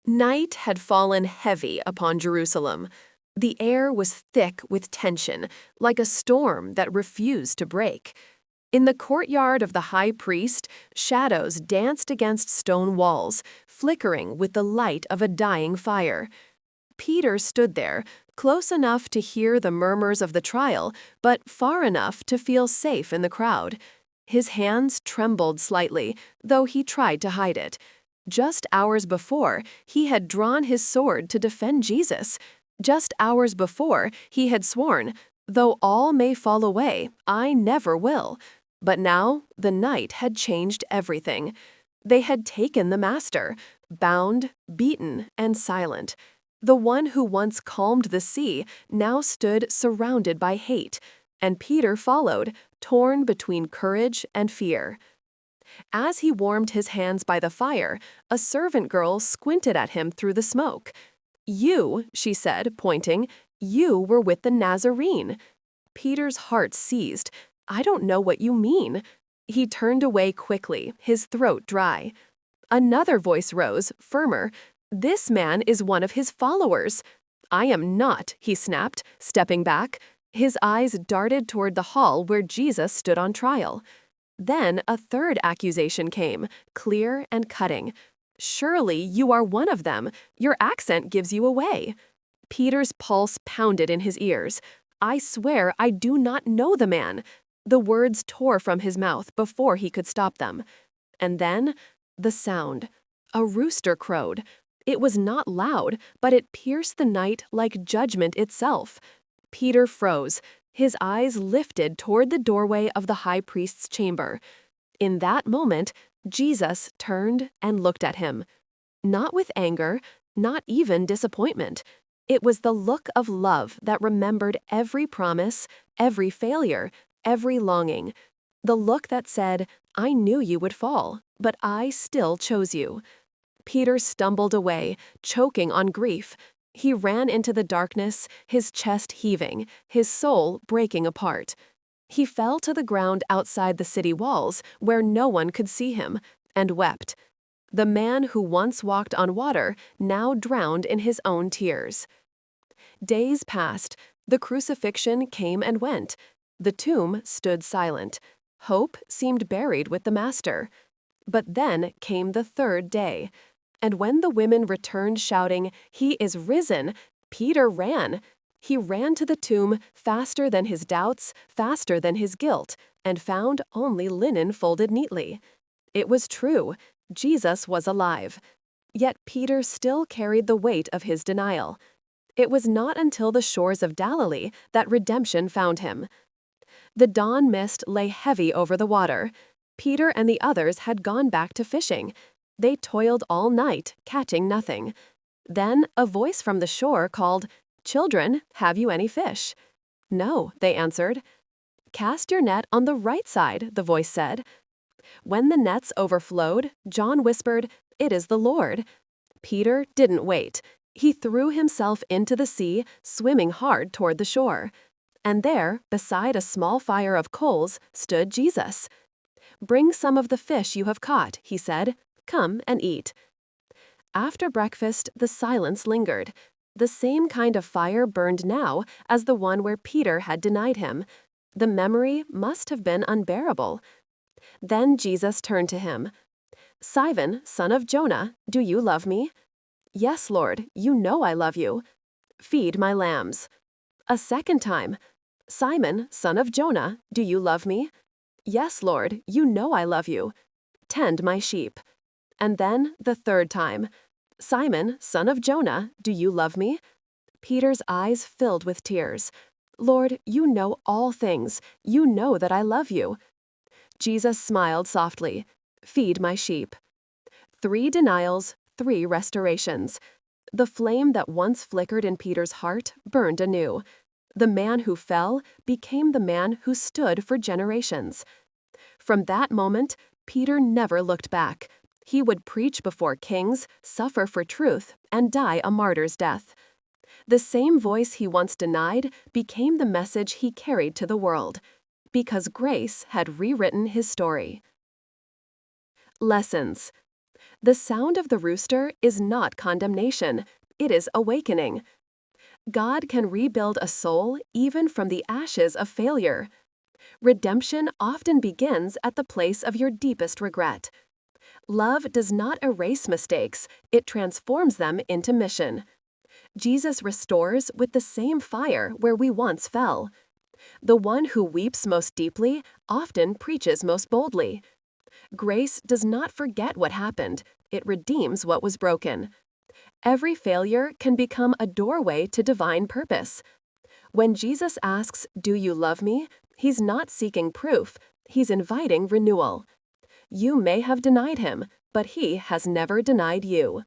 Night had fallen heavy upon Jerusalem. The air was thick with tension, like a storm that refused to break. In the courtyard of the high priest, shadows danced against stone walls, flickering with the light of a dying fire. Peter stood there, close enough to hear the murmurs of the trial, but far enough to feel safe in the crowd. His hands trembled slightly, though he tried to hide it. Just hours before, he had drawn his sword to defend Jesus. Just hours before, he had sworn, "Though all may fall away, I never will." But now, the night had changed everything. They had taken the Master, bound, beaten, and silent. The one who once calmed the sea now stood surrounded by hate, and Peter followed, torn between courage and fear. As he warmed his hands by the fire, a servant girl squinted at him through the smoke. "You," she said, pointing, "you were with the Nazarene." Peter's heart seized. "I don't know what you mean." He turned away quickly, his throat dry. Another voice rose, firmer. "This man is one of his followers." "I am not," he snapped, stepping back. His eyes darted toward the hall where Jesus stood on trial. Then a third accusation came, clear and cutting. "Surely you are one of them. Your accent gives you away." Peter's pulse pounded in his ears. "I swear I do not know the man." The words tore from his mouth before he could stop them. And then, the sound. A rooster crowed. It was not loud, but it pierced the night like judgment itself. Peter froze. His eyes lifted toward the doorway of the high priest's chamber. In that moment, Jesus turned and looked at him. Not with anger, not even disappointment. It was the look of love that remembered every promise, every failure, every longing. The look that said, "I knew you would fall, but I still chose you." Peter stumbled away, choking on grief. He ran into the darkness, his chest heaving, his soul breaking apart. He fell to the ground outside the city walls, where no one could see him, and wept. The man who once walked on water now drowned in his own tears. Days passed. The crucifixion came and went. The tomb stood silent. Hope seemed buried with the Master. But then came the third day. And when the women returned shouting, "He is risen," Peter ran. He ran to the tomb faster than his doubts, faster than his guilt, and found only linen folded neatly. It was true. Jesus was alive. Yet Peter still carried the weight of his denial. It was not until the shores of Galilee that redemption found him. The dawn mist lay heavy over the water. Peter and the others had gone back to fishing. They toiled all night, catching nothing. Then a voice from the shore called, "Children, have you any fish?" "No," they answered. "Cast your net on the right side," the voice said. When the nets overflowed, John whispered, "It is the Lord." Peter didn't wait. He threw himself into the sea, swimming hard toward the shore. And there, beside a small fire of coals, stood Jesus. "Bring some of the fish you have caught," he said. "Come and eat." After breakfast, the silence lingered. The same kind of fire burned now as the one where Peter had denied him. The memory must have been unbearable. Then Jesus turned to him. "Simon, son of Jonah, do you love me?" "Yes, Lord, you know I love you." "Feed my lambs." A second time. "Simon, son of Jonah, do you love me?" "Yes, Lord, you know I love you." "Tend my sheep." And then the third time. "Simon, son of Jonah, do you love me?" Peter's eyes filled with tears. "Lord, you know all things. You know that I love you." Jesus smiled softly. "Feed my sheep." 3 denials, 3 restorations. The flame that once flickered in Peter's heart burned anew. The man who fell became the man who stood for generations. From that moment, Peter never looked back. He would preach before kings, suffer for truth, and die a martyr's death. The same voice he once denied became the message he carried to the world, because grace had rewritten his story. Lessons. The sound of the rooster is not condemnation, it is awakening. God can rebuild a soul even from the ashes of failure. Redemption often begins at the place of your deepest regret. Love does not erase mistakes, it transforms them into mission. Jesus restores with the same fire where we once fell. The one who weeps most deeply often preaches most boldly. Grace does not forget what happened, it redeems what was broken. Every failure can become a doorway to divine purpose. When Jesus asks, "Do you love me?" He's not seeking proof, he's inviting renewal. You may have denied him, but he has never denied you.